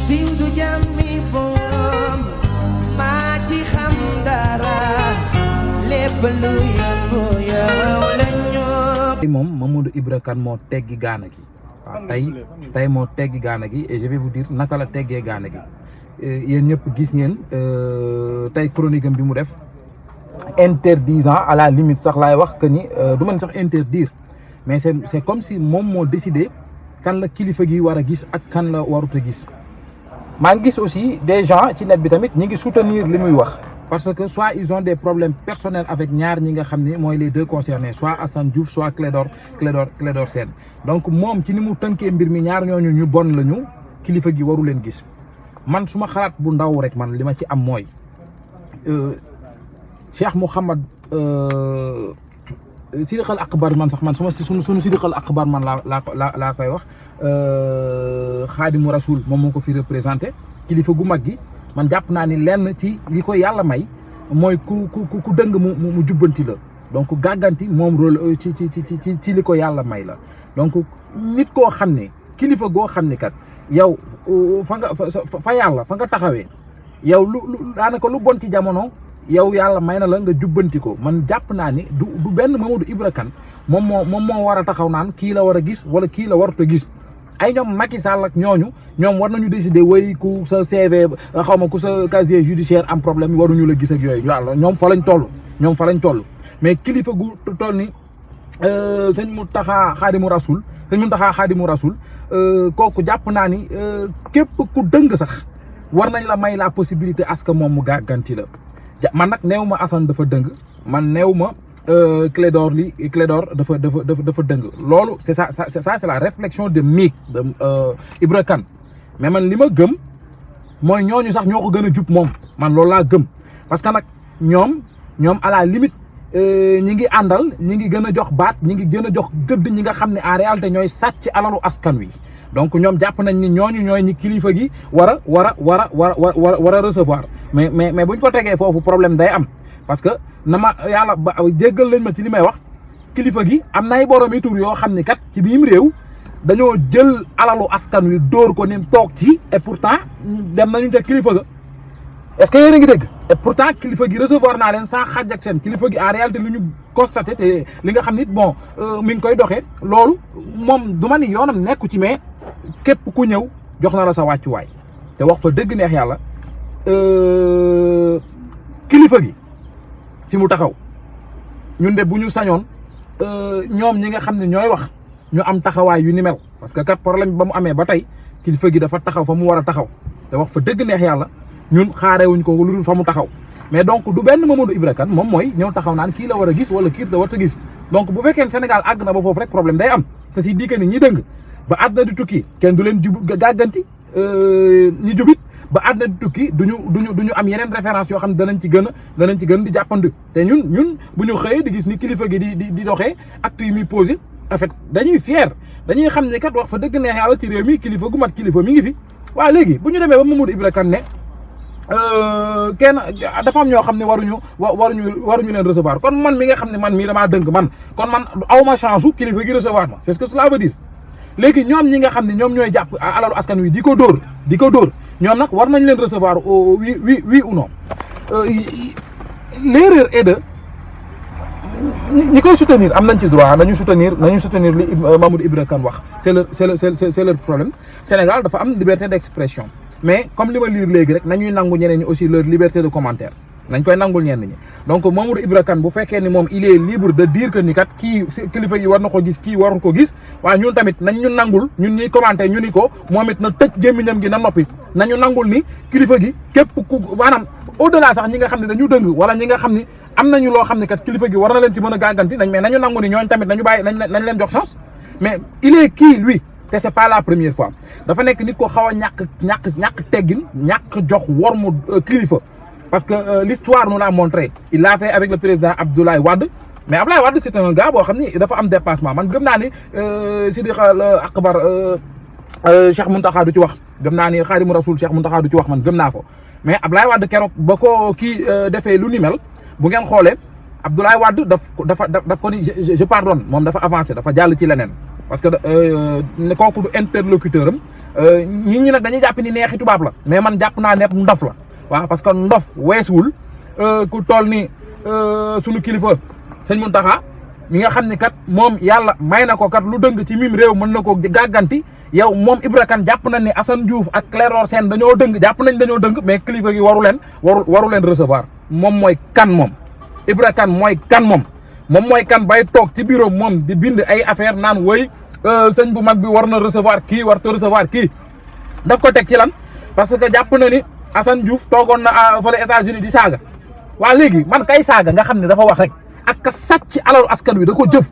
siiw du jàmmi boom maa ci xam dara lépp lu yëngu yow la ñoo. moom Mamadou Ibra Kane moo teggi gaana gi waaw tey moo teggi gaana gi et je vais vous dire naka la teggee gaana gi yéen ñëpp gis ngeen tey chronique am bi mu def interdisant à la limite sax laay wax que ni du man sax interdire mais c'est comme si moom moo décidé kan la kilifa gi war a gis ak kan la warut a gis. maa ngi gis aussi des gens ci net bi tamit ñi ngi soutenir li muy wax parce que soit ils ont des problèmes personnels avec ñaar ñi nga xam ne mooy les deux concernés soit Assane Diouf soit Clédor Sène donc moom ci ni mu tënkee mbir mi ñaar ñooñu ñu bon lañu kilifa gi waru leen gis man suma xalaat bu ndaw rek man li ma ci am mooy Cheikh Mouhamad Sidiqal Akbar man sax man sunu Sidiqal Akbar man laa koy wax Xaadimu Rasul moom moo ko fi représenté kilifa gu mag gi man jàpp naa ni lenn ci li ko yàlla may mooy ku dëng mu jubbanti la donc gàgganti moom rôle ci li ko yàlla may la donc nit koo xam ne kilifa goo xam ne kat yow fa yàlla fa nga taxawee yow lu daanaka lu bon ci jamono yow yàlla may na la nga jubbanti ko man jàpp naa ni du benn Mamadou Ibra Kane moom moo war a taxaw naan kii la war a gis wala kii la warut a gis ay ñoom Macky Sall ak ñooñu ñoom war nañu décider way ku sa CV xaw ma ku sa casier judiciaire am problème waruñu la gis ak yooyu yàlla ñoom fa lañ toll mais kilifa gu toll ni sëñ Mountakha Khadimou Rassoul kooku jàpp naa ni képp ku dëng sax war nañ la may la possibilité à ce que moom mu gàgganti la man nag neew ma Assane dafa dëng man neew ma Clédor dafa dëng loolu c'est ça c'est la réflexion de Mick de Ibra Kane mais man li ma gëm mooy ñooñu sax ñoo ko gën a jub moom man loolu laa gëm parce que nag ñoom à la limite ñi ngi àndal ñi ngi gën a jox baat ñi ngi gën a jox gëdd ñi nga xam ne en réalité ñooy sàcc alalu askan wi donc ñoom jàpp nañ ni ñooñu ñooy ñi kilifa gi war a recevoir mais buñ ko tegee foofu problème day am parce que na ma yàlla ba jéggal lañ ma ci li may wax kilifa gi am nay boromi tur yoo xam ni kat ci biim réew dañoo jël alalu askan wi dóor ko ni toog ci et pourtant dem nañu te kilifa ga est-ce que yéen a ngi dégg et pourtant kilifa gi recevoir naa leen sans xàjj ak seen kilifa gi en réalité lu ñu constaté te li nga xam ni bon mi ngi koy doxee loolu moom du ma ni yoonam nekku ci mais képp ku ñëw jox na la sa wàccuwaay te wax fa dëgg neex yàlla kilifa gi fi mu taxaw ñun de bu ñu sañoon ñoom ñi nga xam ne ñooy wax ñu am taxawaay yu ni mel parce que kat problème ba mu amee ba tey kilifa gi dafa taxaw fa mu war a taxaw te wax fa dëgg neex yàlla ñun xaarewuñ ko lu dul fa mu taxaw mais donc du benn Mamadou Ibra Kane moom mooy ñëw taxaw naan kii la war a gis wala kii la war a gis donc bu fekkee Sénégal àgg na ba foofu rek problème day am ceci dit que ni ñi dëng ba àdduna di tukki kenn du leen gàgganti ñi jubit ba àdduna di tukki duñu am yeneen référence yoo xam ne danañ ci gën di jàppandu te ñun bu ñu xëyee di gis ni kilifa gi di doxee acte yi muy posé en fait dañuy fier dañuy xam ne kat wax fa dëgg neex yàlla ci réew mi kilifa gu mat kilifa mi ngi fi waaw léegi bu ñu demee ba Mamadou Ibra Kane ne kenn dafa am ñoo xam ne waruñu leen recevoir kon man mi nga xam ne man mii damaa dëng man kon man awma chance u kilifa gi recevoir ma c'est ce que cela veut dire léegi ñoom ñi nga xam ne ñoom ñooy jàpp alalu askan wi di ko dóor ñoom nag war nañ leen recevoir oui ou non l'erreur est de ñi koy soutenir am nañ ci droit nañu soutenir li Mamadou Ibra Kane wax c'est leur problème Sénégal dafa am liberté d'expression mais comme li ma lire léegi rek nañuy nangu ñeneen ñi aussi leur liberté de commentaire nañ koy nangul ñenn ñi donc Mamadou Ibra Kane bu fekkee ni moom il est libre de dire que ni kat kii kilifa yi war na ko gis kii waru ko gis waaye ñun tamit nañ ñu nangul ñun ñuy commenter ñu ni ko moom it na tëj gémmiñam gi na noppi nañu nangul ni kilifa gi képp ku maanaam au delà sax ñi nga xam ne dañu dëng wala ñi nga xam ni am nañu loo xam ne kat kilifa gi war na leen ci mën a gàgganti mais nañu nangu ni ñooñ tamit nañu bàyyi nañ leen jox chance mais il est qui lui te c'est pas la première fois dafa nekk nit ko xaw a ñàkk teggin ñàkk jox wormu kilifa parce que l'histoire nous l'a montré il l'a fait avec le président Abdoulaye Wade mais Abdoulaye Wade c'est un gars boo xam ni dafa am dépassement man gëm naa ni Sidiqal Akbar Cheikh Mountakha du ci wax gëm naa ni Khadimou Rassoul Cheikh Mountakha du ci wax man gëm naa ko mais Abdoulaye Wade keroog ba ko kii defee lu ni mel bu ngeen xoolee Abdoulaye Wade daf ko ni je pardonne moom dafa avancé dafa jàll ci leneen parce que kooku du interlocuteur am ñi nag dañuy jàpp ni neexi tubaab la mais man jàpp naa ne ndof la waaw parce que ndof weesuwul ku toll ni sunu kilifa sëñ Mountakha mi nga xam ni kat moom yàlla may na ko kat lu dëng ci mim réew mën na ko gàgganti yow moom Ibra Kane jàpp nañ ne Assane Diouf ak Clédor Sène dañoo dëng jàpp nañ dañoo dëng mais kilifa gi waru leen recevoir moom mooy kan moom Ibra Kane mooy kan moom mooy kan bay toog ci bureau moom di bind ay affaire naan woy sëñ bu mag bi war na recevoir kii war ta recevoir kii daf ko teg ci lan parce que jàpp na ni Assane Diouf toogoon na fële États-Unis di saaga waa léegi man kay saaga nga xam ne dafa wax rek ak ka sàcc alalu askan wi da ko jëf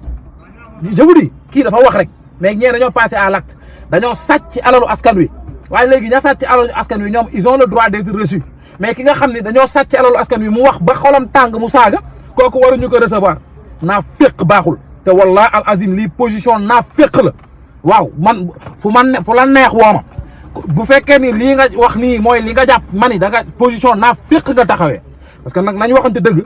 je vous dis kii dafa wax rek mais ñee dañoo passé à l'acte dañoo sàcc alalu askan wi waaye léegi ña sàcc alalu askan wi ñoom ils ont le droit d'être reçus mais ki nga xam ne dañoo sàcc alalu askan wi mu wax ba xolam tàng mu saaga kooku waruñu ko recevoir naa féq baaxul te wallahi al azim lii position naa féq la waaw man fu la neex wooma bu fekkee ni lii nga wax nii mooy li nga jàpp mani da nga position naa féq nga taxawee parce que nag nañu waxante dëgg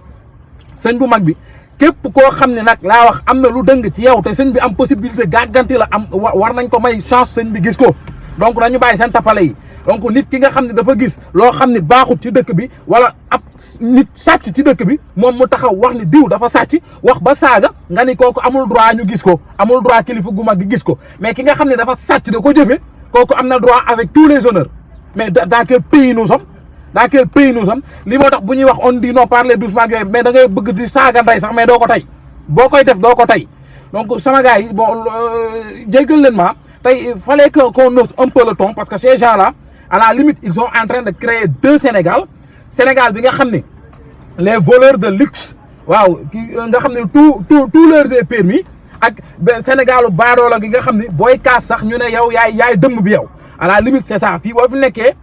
sëñ bu mag bi képp koo xam ne nag laa wax am na lu dëng ci yow te sëñ bi am possibilité gàgganti la am war nañ ko may chance sëñ bi gis ko donc nañu bàyyi seen tapale yi donc nit ki nga xam ne dafa gis loo xam ne baaxut ci dëkk bi wala ab nit sàcc ci dëkk bi moom mu taxaw wax ni diw dafa sàcc wax ba saaga nga ni kooku amul droit ñu gis ko amul droit kilifa gu mag gi gis ko mais ki nga xam ne dafa sàcc da ko jëfe kooku am na droit avec tous les honneurs mais dans quel pays nous sommes li moo tax bu ñuy wax on dit non parler doucement ak yooyu mais da ngay bëgg di saaga ndey sax mais doo ko tey boo koy def doo ko tey donc sama gars yi bon jéggal leen ma tey il fallait que qu'on ose un peu le ton parce que ces gens là à la limite ils sont en train de créer deux Sénégal bi nga xam ne les voleurs de luxe waaw nga xam ne tout leur est permis ak Sénégalu baadoola gi nga xam ne booy kaas sax ñu ne yow yaay dëmm bi yow à la limite c'est ça fii boo fi nekkee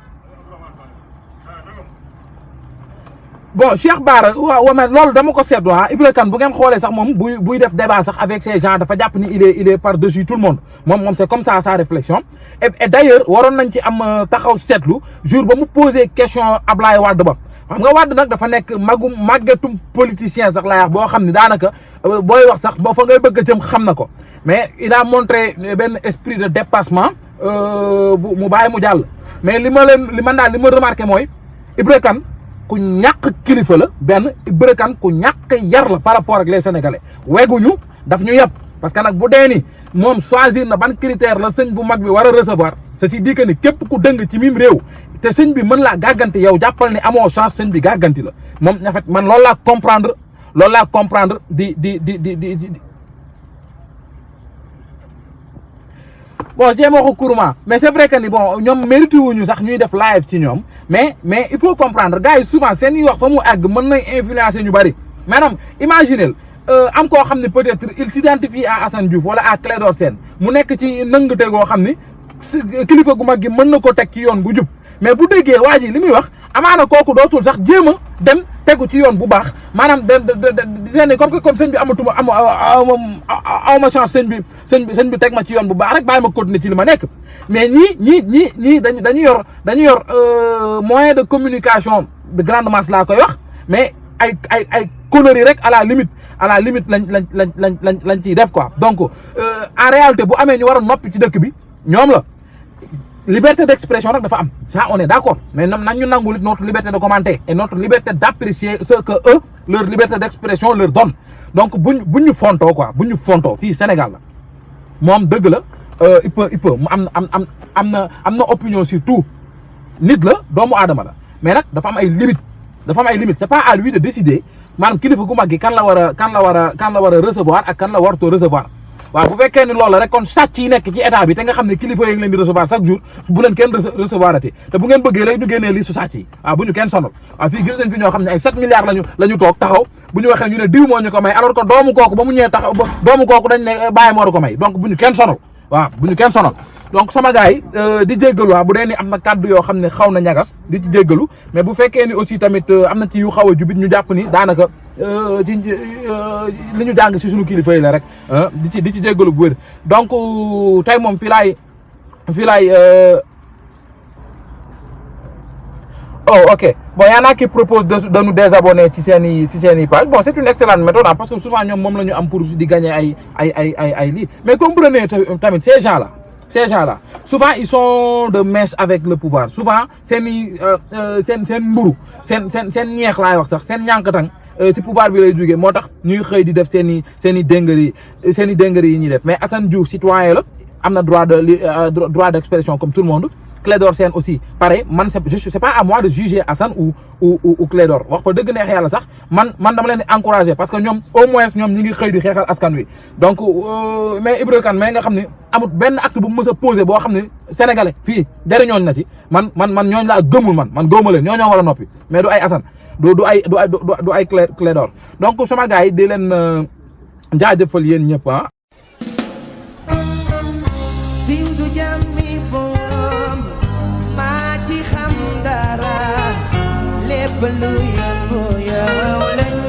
bon Cheikh Bara waaw mais loolu dama ko seetlu Ibra Kane bu ngeen xoolee sax moom buy def débat sax avec ces gens dafa jàpp ni il est par dessus tout le monde moom c'est comme ça sa réflexion et d'ailleurs waroon nañ ci am taxaw seetlu jour ba mu posé question Ablaye Wade ba xam nga Wade nag dafa nekk màggetum politicien sax laa wax boo xam ni daanaka booy wax sax ba fa ngay bëgg a jëm xam na ko mais il a montré benn esprit de dépassement mu bàyyi mu jàll mais li ma remarqué mooy Ibra Kane ku ñàkk kilifa la benn Ibra Kane ku ñàkk yar la par rapport ak les sénégalais weguñu daf ñu yab parce que nag bu dee ni moom choisir na ban critère la sëñ bu mag bi war a recevoir ceci dit que ni képp ku dëng ci mim réew te sëñ bi mën laa gàgganti yow jàppal ni amoo chance sëñ bi gàgganti la moom en fait man loolu laa comprendre di bon jéem a ko courement mais c'est vrai que ni bon ñoom mérité wuñu sax ñuy def live ci ñoom mais il faut comprendre gars yi souvent seen i wax fa mu àgg mën nañ influencer ñu bari maanaam imaginez am koo xam ne peut-être il s'identifie à Assane Diouf wala à Clédor Sène mu nekk ci nëngate goo xam ni kilifa gu mag gi mën na ko teg ci yoon bu jub mais bu déggee waa ji li muy wax amaana kooku dootul sax jéem a dem tegu ci yoon bu baax maanaam de comme que comme sëñ bi awma chance sëñ bi teg ma ci yoon bu baax rek bàyyi ma continuer ci li ma nekk mais ñii dañu yor moyen de communication de grande masse laa koy wax mais ay conneries rek à la limite lañ ciy def quoi donc en réalité bu amee ñu war a noppi ci dëkk bi ñoom la liberté d'expression rek dafa am ça on est d'accord mais nañ ñu nangul notre liberté de commenter et notre liberté d'apprécier ce que eux leur liberté d'expression leur donne donc buñ ñu fontoo quoi buñ ñu fontoo fii Sénégal la moom dëgg la il peut mu am na opinion sur tout nit la doomu aadama la mais nag dafa am ay limites c'est pas à lui de décider maanaam kilifa gu mag gi kan la war a recevoir ak kan la wartoo recevoir waaw bu fekkee ni loolu rek kon sàcc yi nekk ci état bi te nga xam ne kilifa yi ngi leen di recevoir chaque jour bu leen kenn recevoir ate te bu ngeen bëggee léegi ñu génnee lii su sàcc yi waaw bu ñu kenn sonal waaw fii gis nañ fi ñoo xam ne ay 7 milliards la ñu toog taxaw bu ñu waxee ñu ne diw moo ñu ko may alors que doomu kooku ba mu ñëwee taxaw doomu kooku dañ ne bàyyi moo ko may donc bu ñu kenn sonal waaw bu ñu kenn sonal donc sama gars yi di jéggalu bu dee ni am na kàddu yoo xam ne xaw na ñagas di ci jéggalu mais bu fekkee ni aussi tamit am na ci yu xaw a jubit ñu jàpp ni daanaka ci li ñu jàng si suñu kilifa yi la rek di ci jéggalu bu wér donc tey moom fii laay oh ok bon y en a qui propose de nous désabonner ci seeni page bon c'est une excellente méthode parce que souvent ñoom moom la ñu am pour di gagner ay lii mais comprenez tamit ces gens là ces gens-là souvent ils sont de mèche avec le pouvoir souvent seen mburu seen ñeex laay wax sax seen ñànkatang ci pouvoir bi lay jógee moo tax ñuy xëy di def seen i déngari yi ñuy def mais Assane Diouf citoyen la am na droit d'expression comme tout le monde. Clédor Sène aussi pareil man c'est pas à moi de juger Assane ou Clédor wax fa dëgg neex yàlla sax man dama leen di encourager parce que ñoom au moins ñoom ñi ngi xëy di xeexal askan wi donc mais Ibra Kane mais nga xam ne amul benn acte bu mës a posé boo xam ne sénégalais fii jëriñooñ na ci man ñooñ laa gëmul man gëmuma leen ñoo war a noppi mais du ay Assane du ay Clédor donc sama gars yi di leen jaajëfal yéen ñëpp ah. siiw du jàmmi boom maa ci xam dara lépp lu yëngu yow lañ